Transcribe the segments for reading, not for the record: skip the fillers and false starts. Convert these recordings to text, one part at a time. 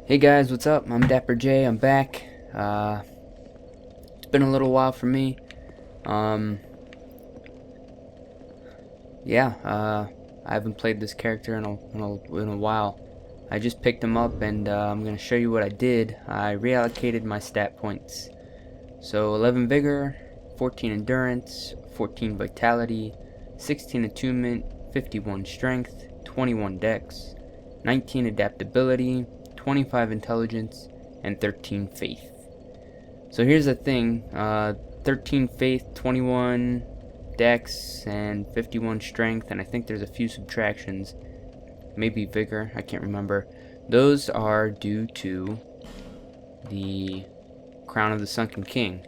Hey guys, what's up? I'm Dapper J. I'm back. It's been a little while for me. Um, I haven't played this character in a while. I just picked him up, and I'm gonna show you what I did. I reallocated my stat points. So 11 vigor, 14 endurance, 14 vitality, 16 attunement, 51 strength, 21 dex, 19 adaptability, 25 intelligence, and 13 faith. So here's the thing, 13 faith, 21 dex, and 51 strength, and I think there's a few subtractions, maybe vigor, I can't remember. Those are due to the Crown of the Sunken King.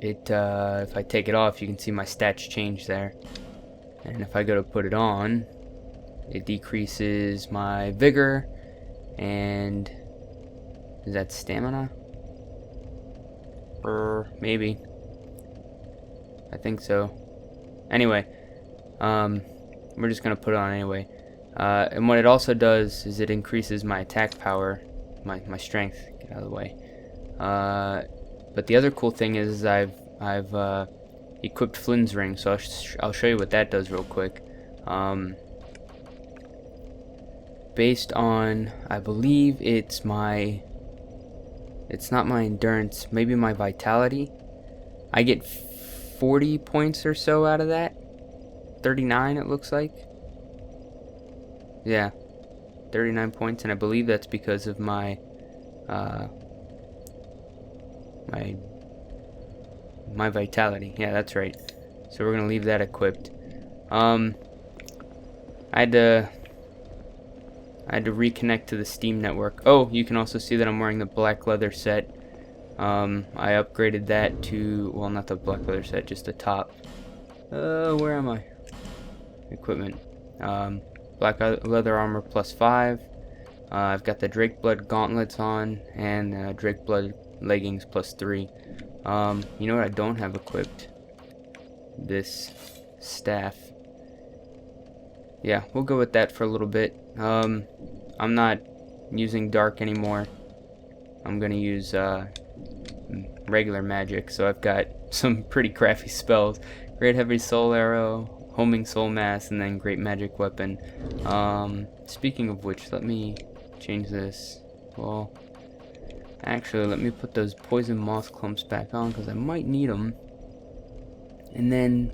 If I take it off, you can see my stats change there. And if I go to put it on, it decreases my vigor and is that stamina? Maybe. I think so. Anyway, we're just gonna put it on anyway. And what it also does is it increases my attack power, my strength. Get out of the way. But the other cool thing is I've equipped Flynn's ring, so I'll show you what that does real quick. Based on, I believe it's not my endurance, maybe my vitality. I get 40 points or so out of that. 39 it looks like. Yeah, 39 points, and I believe that's because of my my vitality. Yeah, that's right. So we're gonna leave that equipped. I had to reconnect to the Steam network. Oh, you can also see that I'm wearing the black leather set. I upgraded that to, well, not the black leather set, just the top. Where am I? Equipment. Black leather armor +5. I've got the Drake Blood gauntlets on, and Drake Blood leggings +3. You know what I don't have equipped? This staff. Yeah, we'll go with that for a little bit. I'm not using dark anymore. I'm gonna use regular magic, so I've got some pretty crappy spells. Great Heavy Soul Arrow, Homing Soul Mass, and then Great Magic Weapon. Speaking of which, let me change this. Well, actually, let me put those poison moss clumps back on, because I might need them. And then,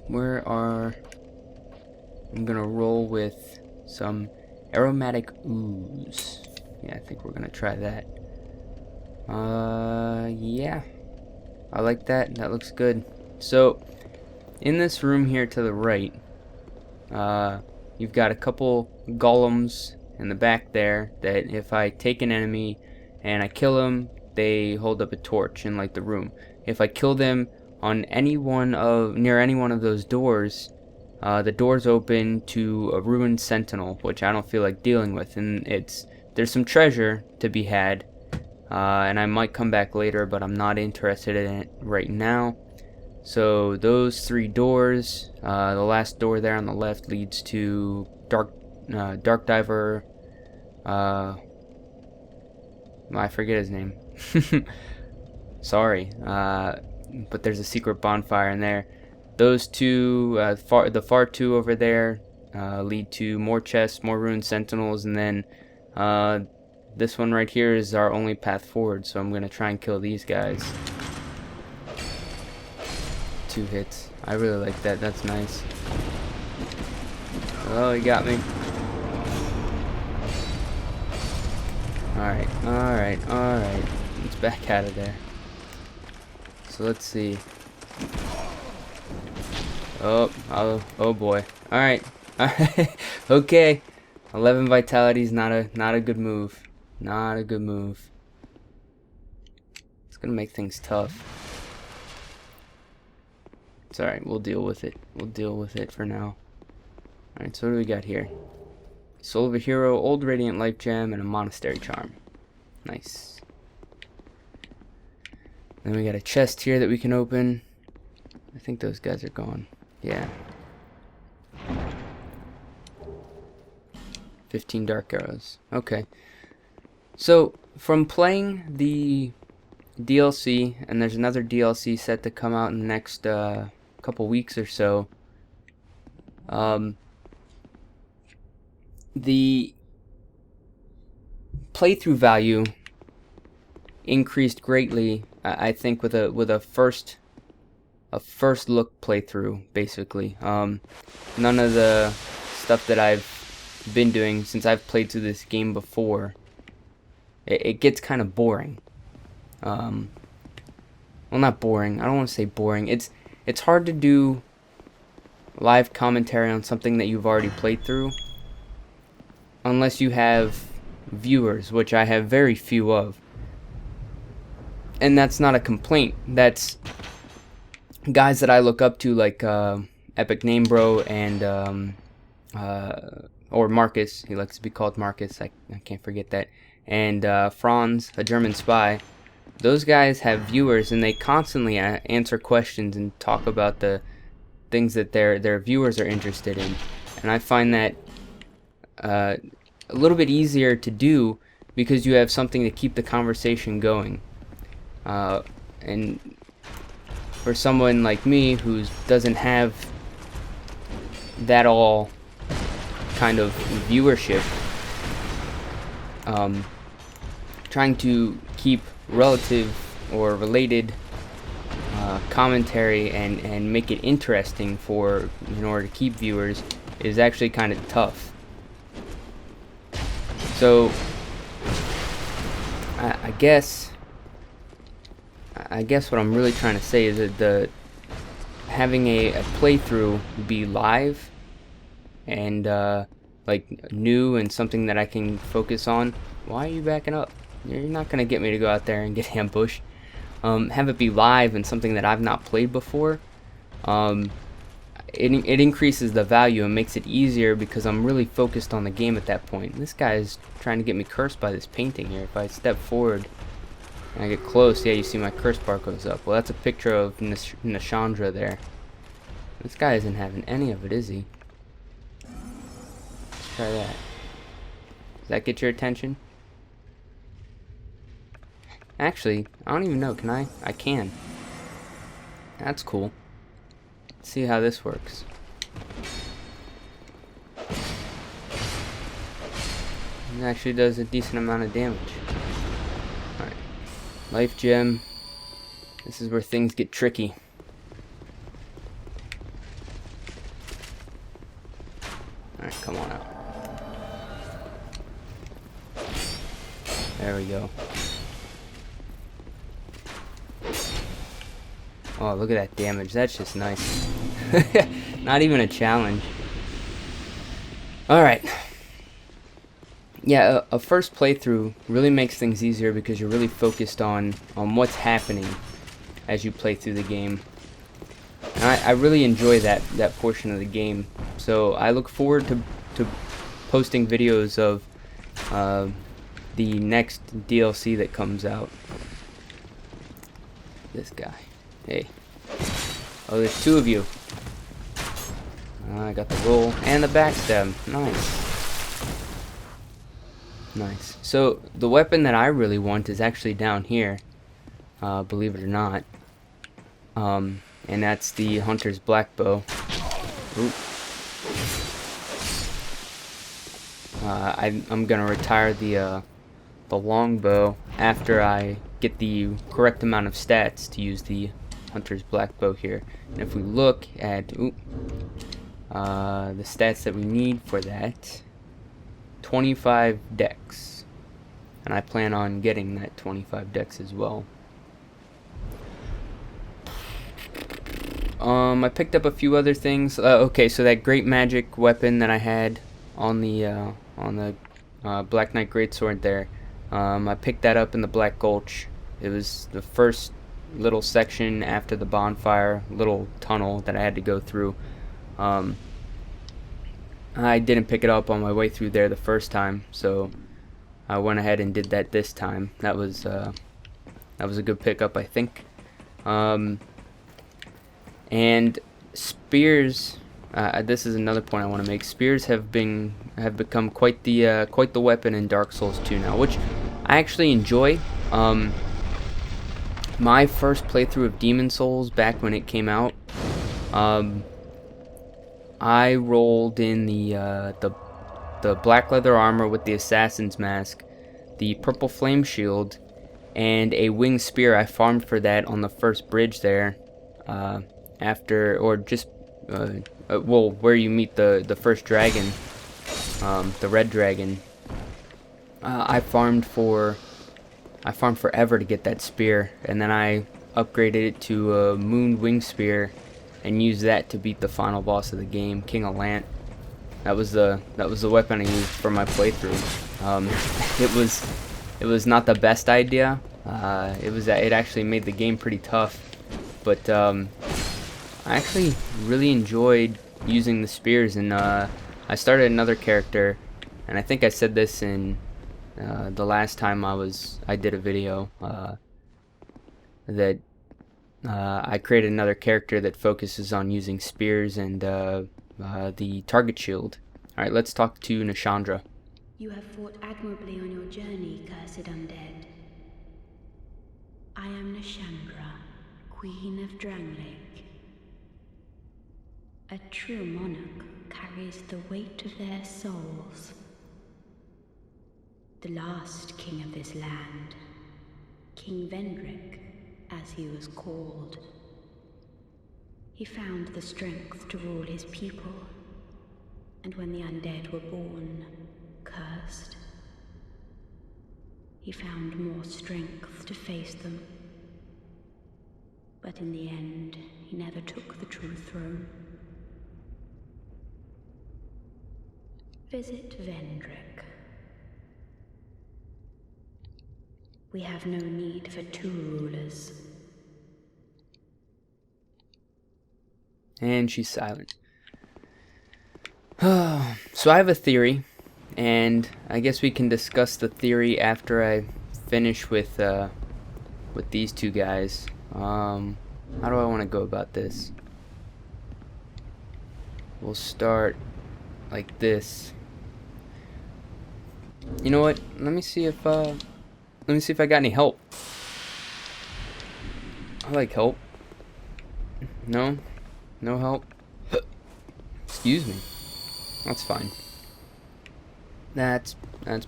I'm gonna roll with some aromatic ooze. Yeah, I think we're gonna try that. Yeah. I like that. That looks good. So, in this room here to the right, you've got a couple golems in the back there that if I take an enemy and I kill them, they hold up a torch and light the room. If I kill them on near any one of those doors, the doors open to a ruined sentinel, which I don't feel like dealing with, and there's some treasure to be had, and I might come back later, but I'm not interested in it right now. So those three doors, the last door there on the left leads to Dark Diver. I forget his name. Sorry, but there's a secret bonfire in there. Those two, the far two over there, lead to more chests, more ruined sentinels, and then this one right here is our only path forward. So I'm gonna try and kill these guys. 2 hits. I really like that. That's nice. Oh, he got me. Alright, alright, alright. Let's back out of there. So let's see. Oh boy. Alright. Alright. Okay. 11 vitality is not a good move. Not a good move. It's gonna make things tough. It's alright, we'll deal with it. We'll deal with it for now. Alright, so what do we got here? Soul of a Hero, Old Radiant Life Gem, and a Monastery Charm. Nice. Then we got a chest here that we can open. I think those guys are gone. Yeah. 15 dark arrows. Okay. So, from playing the DLC, and there's another DLC set to come out in the next couple weeks or so, the playthrough value increased greatly. I think with a first look playthrough, basically. None of the stuff that I've been doing since I've played through this game before, it gets kind of boring. Well, not boring. I don't want to say boring. It's hard to do live commentary on something that you've already played through unless you have viewers, which I have very few of. And that's not a complaint. That's guys that I look up to, like Epic Name Bro and or Marcus. He likes to be called Marcus. I can't forget that. And Franz, a German spy. Those guys have viewers, and they constantly answer questions and talk about the things that their viewers are interested in. And I find that a little bit easier to do because you have something to keep the conversation going. And for someone like me who doesn't have that all kind of viewership, trying to keep relative or related commentary and make it interesting in order to keep viewers is actually kind of tough. So I guess what I'm really trying to say is that having a playthrough be live and like new and something that I can focus on. Why are you backing up? You're not gonna get me to go out there and get ambushed. Have it be live and something that I've not played before. It increases the value and makes it easier because I'm really focused on the game at that point. This guy is trying to get me cursed by this painting here. If I step forward and I get close, yeah, you see my curse bar goes up. Well, that's a picture of Nashandra there. This guy isn't having any of it, is he? Let's try that. Does that get your attention? Actually, I don't even know. Can I? I can. That's cool. Let's see how this works. It actually does a decent amount of damage. Alright. Life gem. This is where things get tricky. Alright, come on out. There we go. Oh, look at that damage. That's just nice. Not even a challenge. Alright. Yeah, a first playthrough really makes things easier because you're really focused on what's happening as you play through the game. And I really enjoy that portion of the game. So I look forward to posting videos of the next DLC that comes out. This guy. Hey. Oh, there's two of you. I got the roll and the backstab. Nice. Nice. So, the weapon that I really want is actually down here. Believe it or not. And that's the Hunter's Black Bow. Oop. I'm gonna retire the longbow after I get the correct amount of stats to use the Hunter's Black Bow here. And if we look at the stats that we need for that, 25 dex, and I plan on getting that 25 dex as well. I picked up a few other things. Okay, so that great magic weapon that I had on the Black Knight Greatsword there, I picked that up in the Black Gulch. It was the first little section after the bonfire, little tunnel that I had to go through. I didn't pick it up on my way through there the first time, so I went ahead and did that this time. That was a good pickup, I think. And spears this is another point I want to make. Spears have become quite the weapon in Dark Souls 2 now, which I actually enjoy. My first playthrough of Demon Souls back when it came out, I rolled in the black leather armor with the assassin's mask, the purple flame shield, and a winged spear. I farmed for that on the first bridge there, well, where you meet the first dragon, the red dragon. I farmed forever to get that spear, and then I upgraded it to a moon wing spear and used that to beat the final boss of the game, King of Lant. That was the weapon I used for my playthrough. It was not the best idea. It actually made the game pretty tough, but I actually really enjoyed using the spears, and I started another character, and I think I said this in the last time I did a video, that I created another character that focuses on using spears and the target shield. Alright, let's talk to Nishandra. You have fought admirably on your journey, cursed undead. I am Nishandra, Queen of Drangleic. A true monarch carries the weight of their souls. The last king of this land, King Vendrick, as he was called. He found the strength to rule his people, and when the undead were born, cursed, he found more strength to face them. But in the end, he never took the true throne. Visit Vendrick. We have no need for two rulers. And she's silent. So I have a theory, and I guess we can discuss the theory after I finish with these two guys. How do I want to go about this? We'll start like this. You know what? Let me see if I got any help. I like help. No? No help? Excuse me. That's fine. That's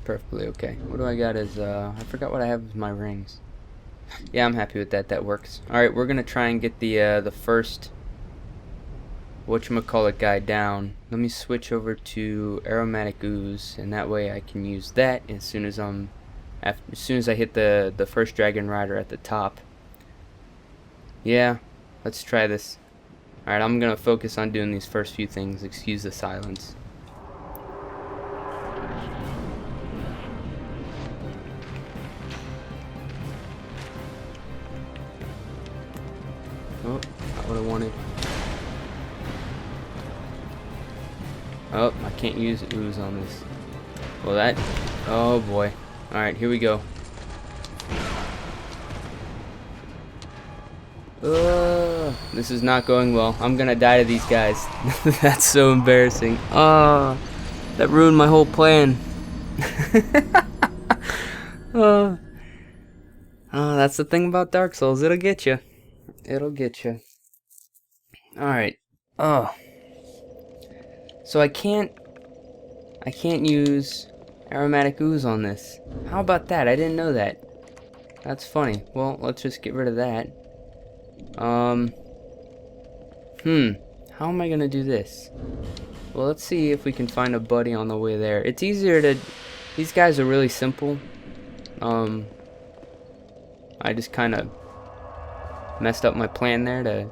perfectly okay. What do I got as, I forgot what I have as my rings. Yeah, I'm happy with that. That works. Alright, we're gonna try and get the first whatchamacallit guy down. Let me switch over to aromatic ooze, and that way I can use that as soon as I hit the first dragon rider at the top. Yeah, let's try this. Alright, I'm gonna focus on doing these first few things. Excuse the silence. Oh, not what I wanted. Oh, I can't use ooze on this. Well, that... Oh, boy. Alright, here we go. This is not going well. I'm gonna die to these guys. That's so embarrassing. That ruined my whole plan. That's the thing about Dark Souls. It'll get you. It'll get you. Alright. So I can't use aromatic ooze on this. How about that? I didn't know that. That's funny. Well, let's just get rid of that. How am I gonna do this? Well, let's see if we can find a buddy on the way there. It's easier to... These guys are really simple. I just kind of messed up my plan there to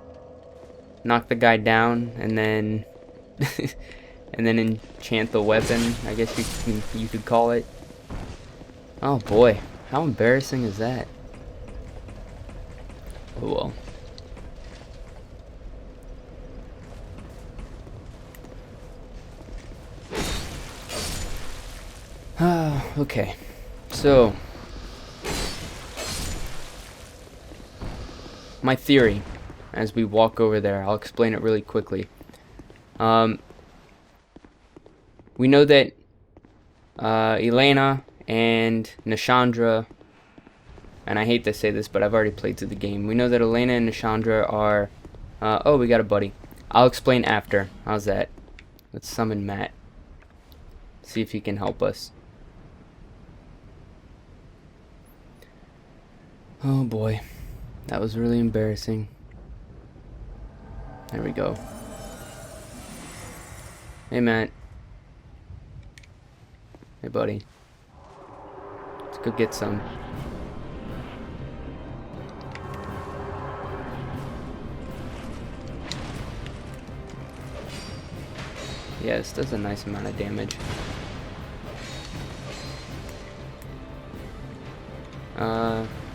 knock the guy down and then and then enchant the weapon, I guess you could call it. Oh boy, how embarrassing is that? Oh well. Okay, so my theory, as we walk over there, I'll explain it really quickly. We know that Elena and Nishandra, and I hate to say this, but I've already played through the game. We know that Elena and Nishandra are... oh, we got a buddy. I'll explain after. How's that? Let's summon Matt. See if he can help us. Oh boy. That was really embarrassing. There we go. Hey, Matt. Hey, buddy. Let's go get some. Yeah, this does a nice amount of damage.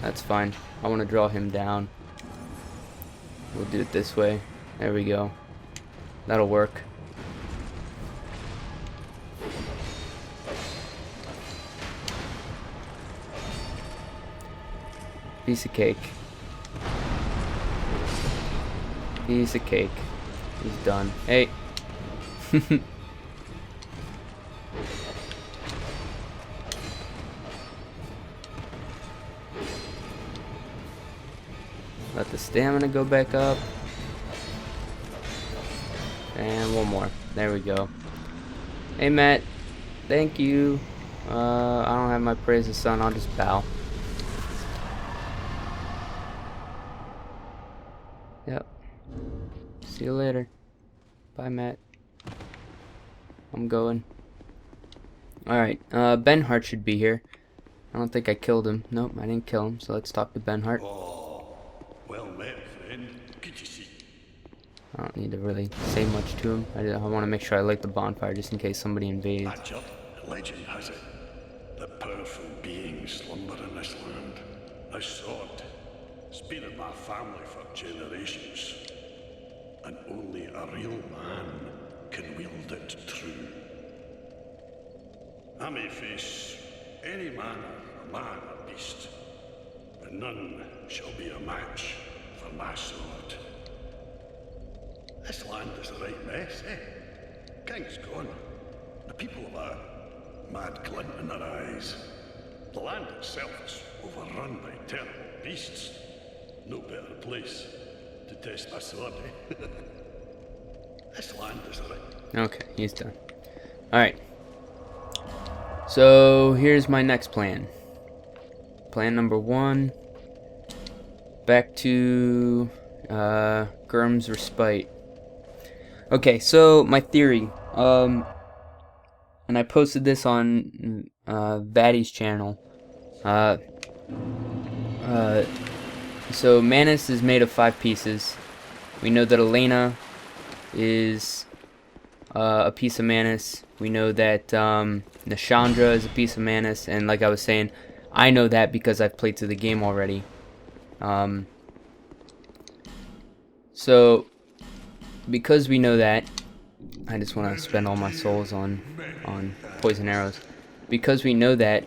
That's fine. I want to draw him down. We'll do it this way. There we go. That'll work. Piece of cake. Piece of cake. He's done. Hey. Let the stamina go back up. And one more. There we go. Hey, Matt. Thank you. I don't have my praise of son. I'll just bow. Yep. See you later. Bye, Matt. I'm going. Alright, Benhart should be here. I don't think I killed him. Nope, I didn't kill him, so let's talk to Benhart. Oh, well met, friend. Good to see. I don't need to really say much to him. I want to make sure I light the bonfire just in case somebody invades. Badger, legend has it that powerful beings slumber in this land. I saw it. It's been in my family for generations. And only a real man can wield it true. I may face any manner of man or beast, but none shall be a match for my sword. This land is a right mess, eh? King's gone. The people have a mad glint in their eyes. The land itself is overrun by terrible beasts. No better place to test my sword, eh? This land is a right... Okay, he's done. Alright. So, here's my next plan. Plan number 1. Back to Gurm's Respite. Okay, so my theory. And I posted this on Vatty's channel. So Manus is made of 5 pieces. We know that Elena is a piece of Manus. We know that Nishandra is a piece of Manus, and like I was saying, I know that because I've played through the game already. So because we know that, I just want to spend all my souls on poison arrows. Because we know that,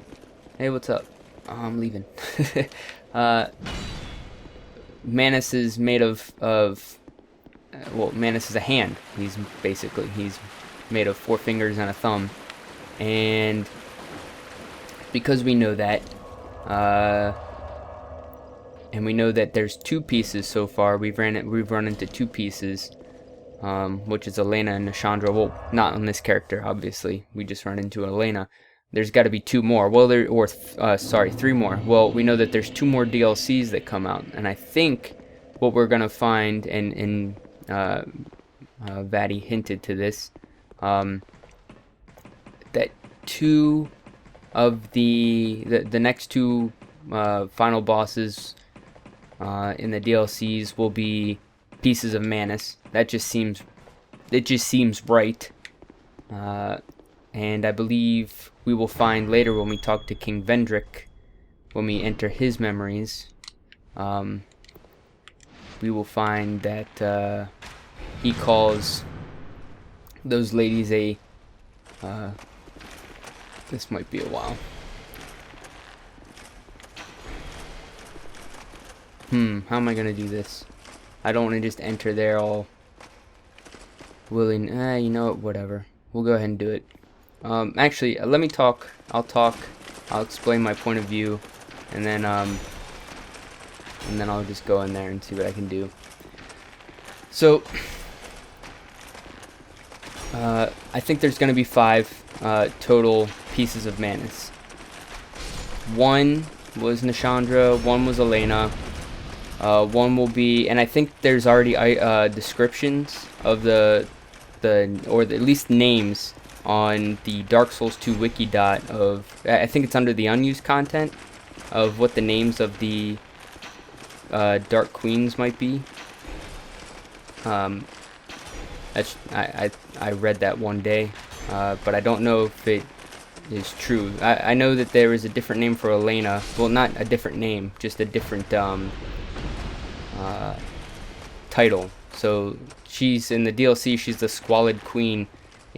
hey, what's up? Oh, I'm leaving. Manus is made of well, Manus is a hand. He's made of 4 fingers and a thumb, and because we know that, and we know that there's 2 pieces so far. We've run into 2 pieces, which is Elena and Nishandra. Well, not on this character, obviously. We just run into Elena. There's got to be 2 more. Well, 3 more. Well, we know that there's 2 more DLCs that come out, and I think what we're gonna find, and Vatty hinted to this, that 2 of the next 2 final bosses in the DLCs will be pieces of Manus. It just seems right, and I believe we will find later when we talk to King Vendrick, when we enter his memories, we will find that he calls those ladies a this might be a while. How am I gonna do this? I don't want to just enter there all willing. You know what? Whatever. We'll go ahead and do it. Actually, let me talk. I'll talk. I'll explain my point of view, and then I'll just go in there and see what I can do. So, I think there's going to be 5 total pieces of Manus. 1 was Nishandra, 1 was Elena, 1 will be, and I think there's already descriptions of or at least names on the Dark Souls 2 wiki dot of, I think it's under the unused content, of what the names of the Dark Queens might be. I read that one day, but I don't know if it is true. I know that there is a different name for Elena. Well, not a different name, just a different title. So she's in the DLC. She's the Squalid Queen.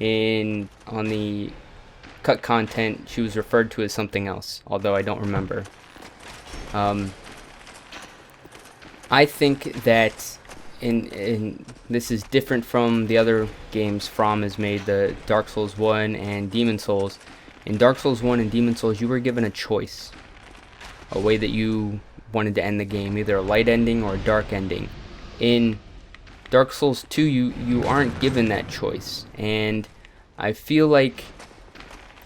On the cut content, she was referred to as something else, although I don't remember. I think that this is different from the other games From has made, the Dark Souls 1 and Demon Souls. In Dark Souls 1 and Demon Souls, you were given a choice, a way that you wanted to end the game, either a light ending or a dark ending. In Dark Souls 2, you aren't given that choice, and I feel like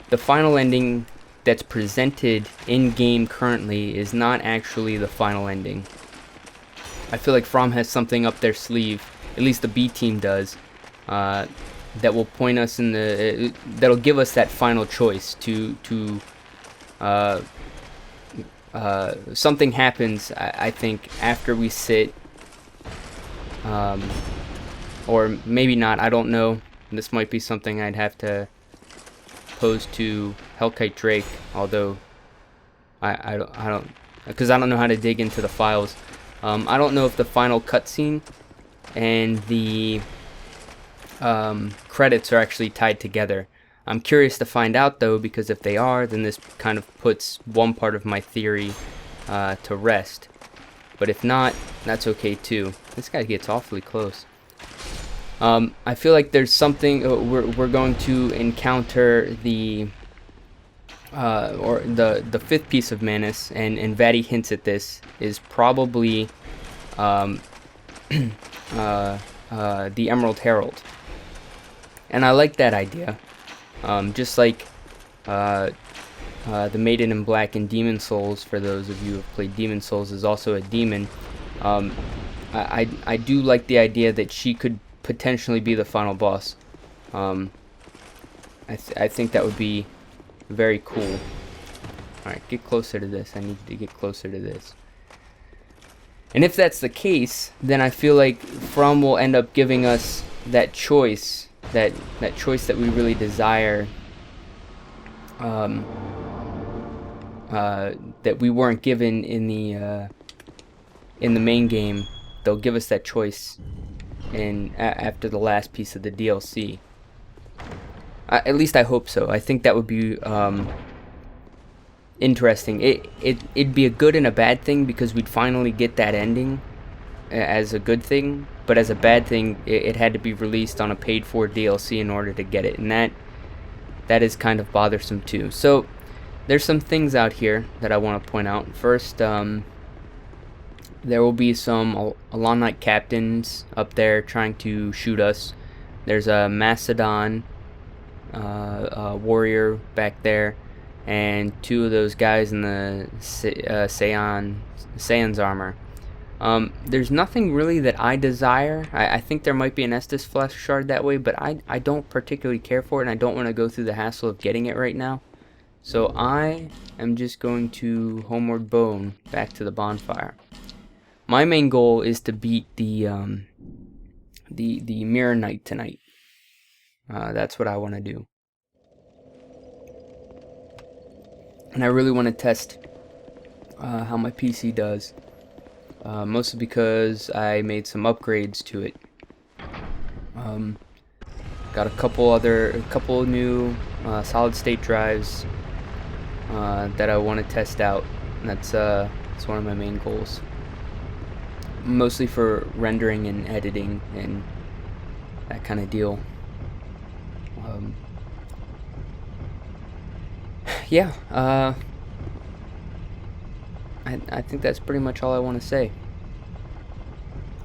the final ending that's presented in-game currently is not actually the final ending. I feel like From has something up their sleeve, at least the B team does, that will point us in that'll give us that final choice to something happens, I think, after we sit, or maybe not, I don't know. This might be something I'd have to pose to Hellkite Drake, although I don't, because I don't know how to dig into the files. I don't know if the final cutscene and the credits are actually tied together. I'm curious to find out, though, because if they are, then this kind of puts one part of my theory to rest. But if not, that's okay too. This guy gets awfully close. I feel like there's something we're going to encounter the 5th piece of Manus, and Vatty hints at this, is probably the Emerald Herald. And I like that idea. Just like the Maiden in Black in Demon Souls, for those of you who have played Demon Souls, is also a demon. I do like the idea that she could potentially be the final boss. I think that would be very cool. Alright, get closer to this. I need you to get closer to this. And if that's the case, then I feel like From will end up giving us that choice, that choice that we really desire, that we weren't given in the main game. They'll give us that choice after the last piece of the DLC. At least I hope so. I think that would be interesting. It'd be a good and a bad thing, because we'd finally get that ending as a good thing, but as a bad thing, it had to be released on a paid-for DLC in order to get it, and that is kind of bothersome too. So there's some things out here that I want to point out. First, there will be some Alonite captains up there trying to shoot us. There's a Macedon warrior back there, and 2 of those guys in the Saiyans armor. There's nothing really that I desire. I think there might be an Estus flesh shard that way, but I don't particularly care for it, and I don't want to go through the hassle of getting it right now. So I am just going to homeward bone back to the bonfire. My main goal is to beat the Mirror Knight tonight. That's what I want to do. And I really want to test how my PC does. Mostly because I made some upgrades to it. Got a couple new solid state drives that I want to test out. And that's one of my main goals. Mostly for rendering and editing and that kind of deal. Yeah, I think that's pretty much all I want to say.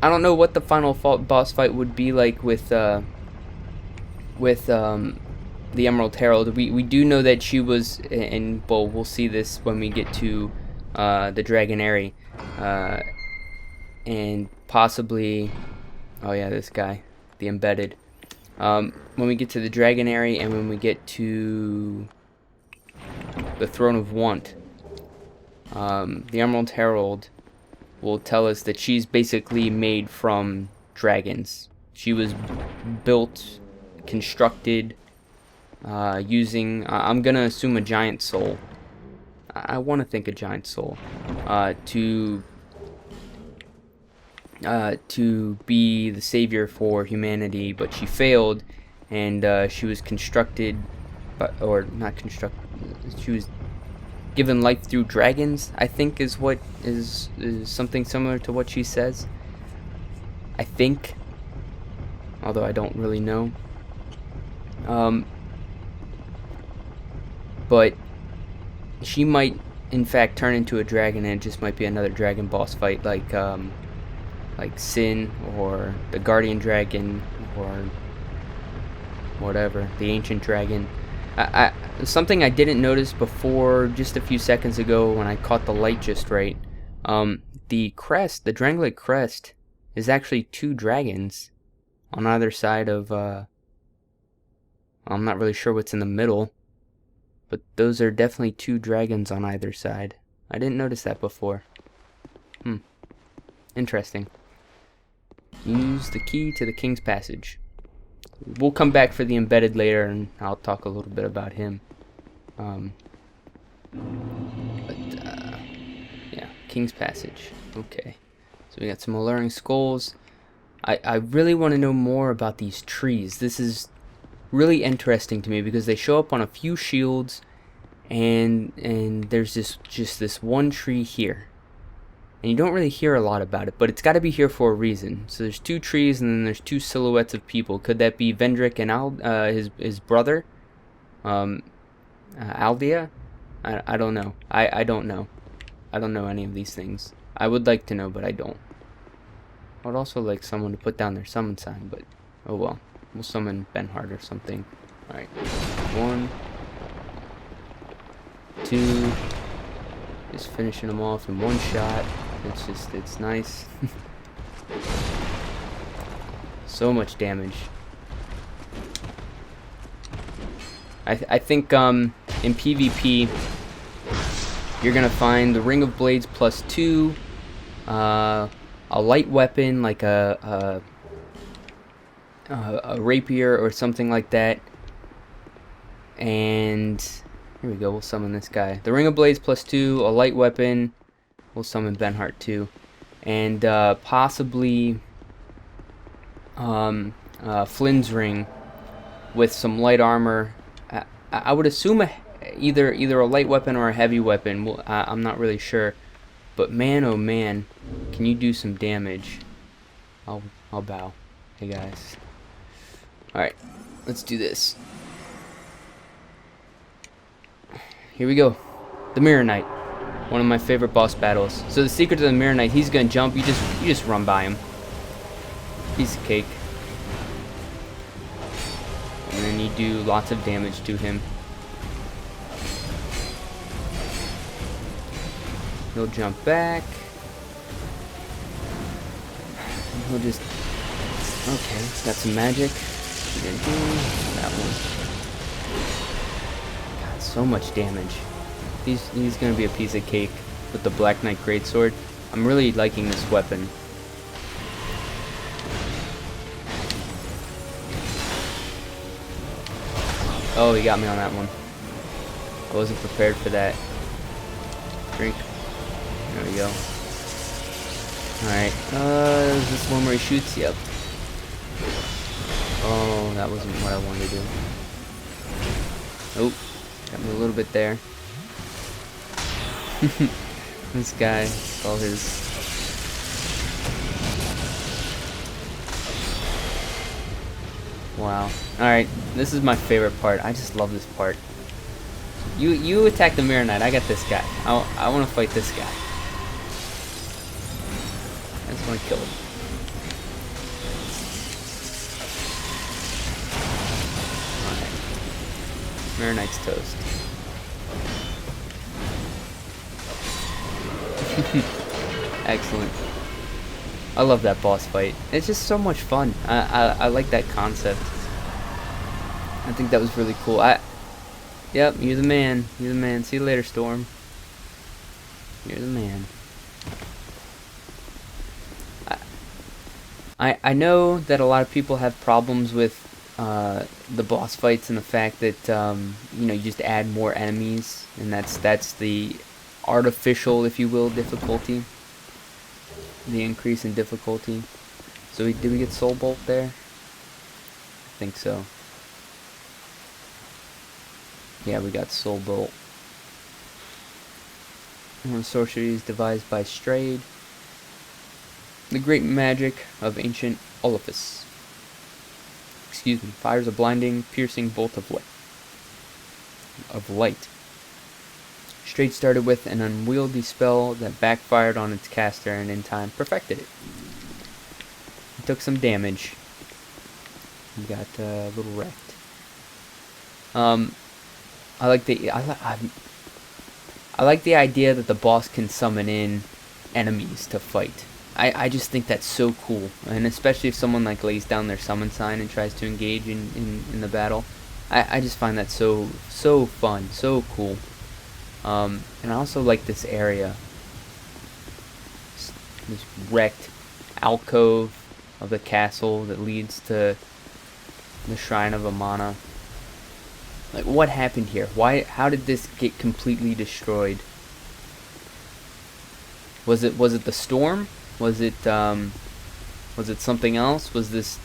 I don't know what the final boss fight would be like with the Emerald Herald. We do know that she was, and well, we'll see this when we get to the Dragonary, and possibly, oh yeah, this guy, the embedded. When we get to the Dragonary and when we get to the Throne of Want, the Emerald Herald will tell us that she's basically made from dragons. She was built, constructed, using, I'm gonna assume a giant soul. I want to think a giant soul, to be the savior for humanity, but she failed, and she was constructed, or not constructed, she was given life through dragons, I think is what is something similar to what she says. I think, although I don't really know. But she might in fact turn into a dragon, and it just might be another dragon boss fight like Sin or the Guardian Dragon or whatever, the Ancient Dragon. Something I didn't notice before just a few seconds ago when I caught the light just right. The crest, the Drangleic crest, is actually two dragons on either side of, I'm not really sure what's in the middle, but those are definitely two dragons on either side. I didn't notice that before. Interesting. Use the key to the King's Passage. We'll come back for the embedded later, and I'll talk a little bit about him. Yeah, King's Passage. Okay. So we got some alluring skulls. I really want to know more about these trees. This is really interesting to me because they show up on a few shields, and there's just this one tree here. And you don't really hear a lot about it, but it's got to be here for a reason. So there's two trees, and then there's two silhouettes of people. Could that be Vendrick and his brother, Aldea? I don't know. I don't know. I don't know any of these things. I would like to know, but I don't. I would also like someone to put down their summon sign, but oh well. We'll summon Benhart or something. All right, 1, 2. Just finishing them off in one shot. It's nice. So much damage. I think in PvP you're gonna find the Ring of Blades +2, a light weapon like a rapier or something like that, and here we go. We'll summon this guy. The Ring of Blades +2, a light weapon. We'll summon Benhart too, and possibly Flynn's ring with some light armor. I would assume either a light weapon or a heavy weapon. Well, I'm not really sure, but man, oh man, can you do some damage? I'll bow. Hey guys. All right, let's do this. Here we go. The Mirror Knight. One of my favorite boss battles. So the secret to the Mirror Knight, he's gonna jump, you just run by him. Piece of cake. And then you do lots of damage to him. He'll jump back. And he'll just, okay, got some magic. We're gonna do that one. God, so much damage. He's gonna be a piece of cake with the Black Knight Greatsword. I'm really liking this weapon. Oh, he got me on that one. I wasn't prepared for that. Drink. There we go. Alright, is this one where he shoots? Yep. Oh, that wasn't what I wanted to do. Oh, got me a little bit there. This guy, all his... Wow. Alright, this is my favorite part. I just love this part. You attack the Mirror Knight. I got this guy. I want to fight this guy. I just want to kill him. Alright. Mirror Knight's toast. Excellent. I love that boss fight. It's just so much fun. I like that concept. I think that was really cool. Yep, you're the man. You're the man. See you later, Storm. You're the man. I know that a lot of people have problems with the boss fights and the fact that you know, you just add more enemies, and that's the artificial, if you will, difficulty. The increase in difficulty. So did we get Soul Bolt there? I think so. Yeah, we got Soul Bolt. Sorceries devised by Strayed. The great magic of ancient Olafus. Excuse me. Fires a blinding, piercing bolt of light. Strayed started with an unwieldy spell that backfired on its caster and in time perfected it. It took some damage. He got a little wrecked. I like the idea that the boss can summon in enemies to fight. I just think that's so cool, and especially if someone like lays down their summon sign and tries to engage in the battle. I just find that so fun, so cool. And I also like this area, this wrecked alcove of the castle that leads to the Shrine of Amana. Like, what happened here? How did this get completely destroyed? Was it the storm? Was it something else? Was this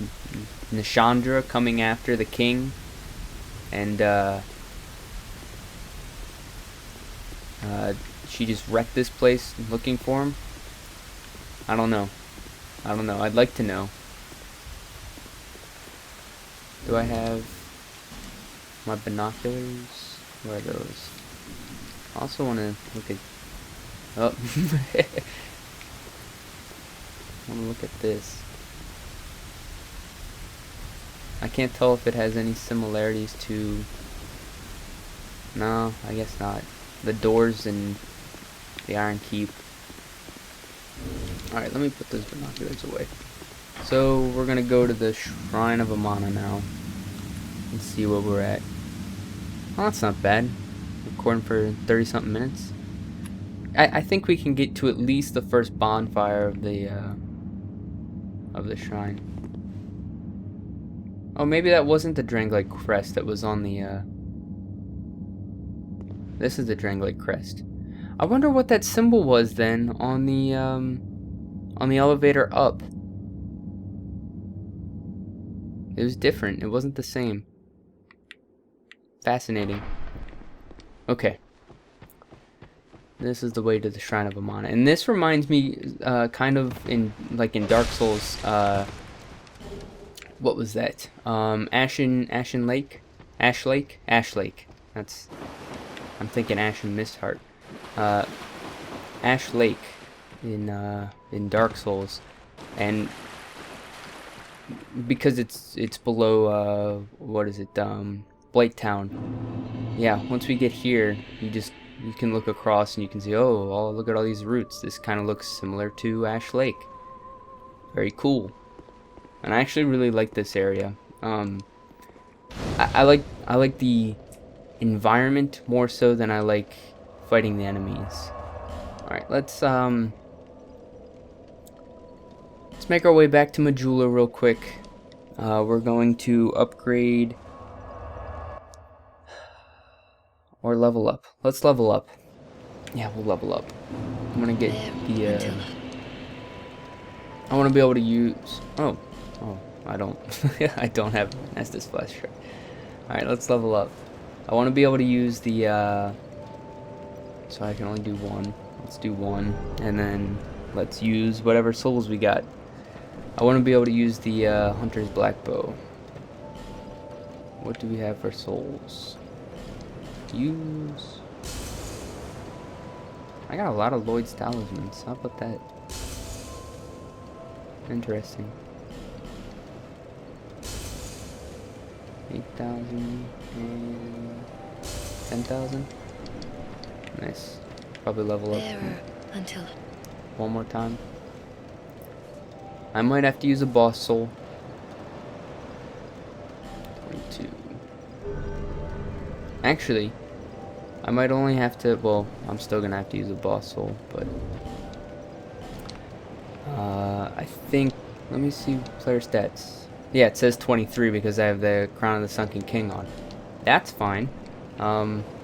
Nishandra coming after the king? And she just wrecked this place looking for him? I don't know. I'd like to know. Do I have my binoculars? Where are those? I also want to look at... Oh. I want to look at this. I can't tell if it has any similarities to... No, I guess not. The doors in the Iron Keep. Alright, let me put those binoculars away. So, we're going to go to the Shrine of Amana now. And see where we're at. Oh, that's not bad. Recording for 30-something minutes. I think we can get to at least the first bonfire of the shrine. Oh, maybe that wasn't the Drangleic crest that was on the, This is the Drangleic crest. I wonder what that symbol was then on the elevator up. It was different. It wasn't the same. Fascinating. Okay. This is the way to the Shrine of Amana. And this reminds me, kind of like in Dark Souls, what was that? Ashen Lake? Ash Lake? Ash Lake. That's, I'm thinking Ashen Mistheart. Ash Lake in Dark Souls. And because it's below, what is it, Blight Town. Yeah, once we get here, you can look across and you can see, oh, look at all these roots. This kind of looks similar to Ash Lake. Very cool. And I actually really like this area. I like the environment more so than I like fighting the enemies. Alright, let's make our way back to Majula real quick. We're going to upgrade or level up. Let's level up. Yeah, we'll level up. I'm gonna get the I want to be able to use... Oh, I don't. I don't have Estus Flesh. Alright, let's level up. I want to be able to use the... So I can only do one. Let's do one. And then let's use whatever souls we got. I want to be able to use the Hunter's Black Bow. What do we have for souls? Use. I got a lot of Lloyd's talismans. How about that? Interesting. 8,000 and 10,000. Nice. Probably level up until one more time. I might have to use a boss soul. 22. Actually, I might only have to, well, I'm still gonna have to use a boss soul, but I think, let me see player stats. Yeah, it says 23 because I have the Crown of the Sunken King on. That's fine.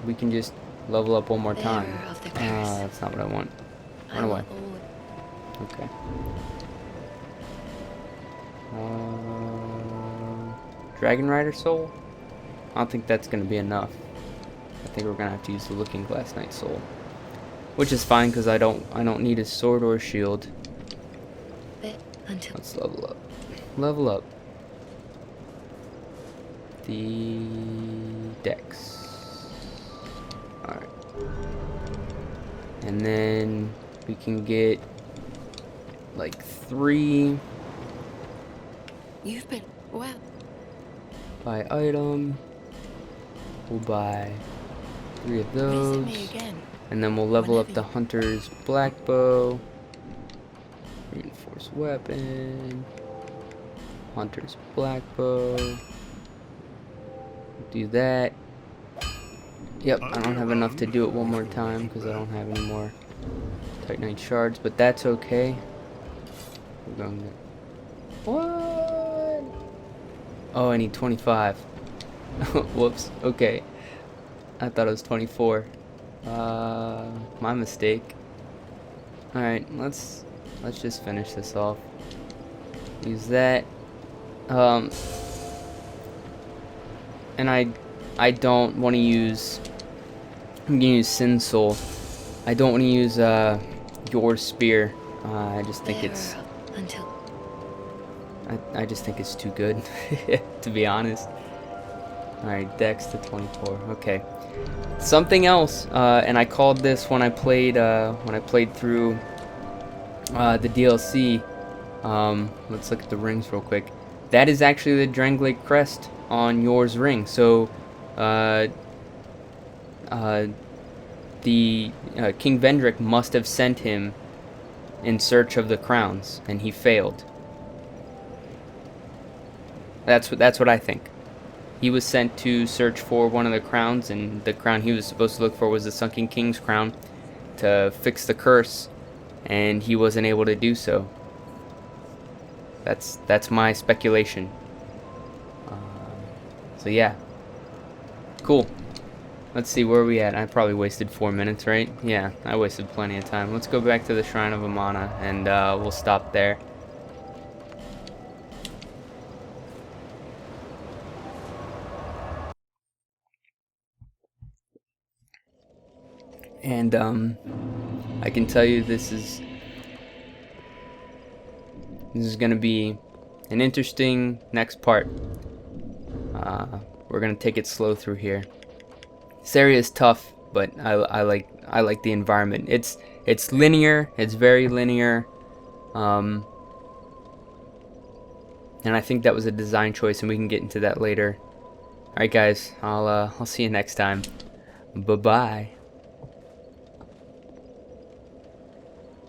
We can just level up one more time. That's not what I want. Run away. Okay. Dragon Rider Soul? I don't think that's gonna be enough. I think we're gonna have to use the Looking Glass Knight Soul, which is fine because I don't need a sword or a shield. Let's level up. Level up. The Dex. Alright. And then we can get like 3. You've been well. Buy item. We'll buy 3 of those. And then we'll level up the Hunter's Black Bow. Reinforced weapon. Hunter's Black Bow. Do that. Yep, I don't have enough to do it one more time because I don't have any more Titanite shards, but that's okay. We're going to... What? Oh, I need 25. Whoops. Okay. I thought it was 24. My mistake. Alright, let's just finish this off. Use that. And I don't want to use... I'm gonna use Sin Soul. I don't want to use your spear. I just think it's... I just think it's too good, to be honest. Alright, Dex to 24. Okay. Something else, and I called this when I played through the DLC. Let's look at the rings real quick. That is actually the Drangleic crest on yours ring. So, the King Vendrick must have sent him in search of the crowns, and he failed. That's what I think. He was sent to search for one of the crowns, and the crown he was supposed to look for was the Sunken King's crown to fix the curse, and he wasn't able to do so. That's my speculation. So yeah, cool. Let's see, where are we at? I probably wasted 4 minutes, right? Yeah, I wasted plenty of time. Let's go back to the Shrine of Amana, and we'll stop there. And I can tell you this is going to be an interesting next part. We're going to take it slow through here. This area is tough, but I like the environment. It's linear. It's very linear. And I think that was a design choice, and we can get into that later. All right, guys. I'll see you next time. Bye-bye.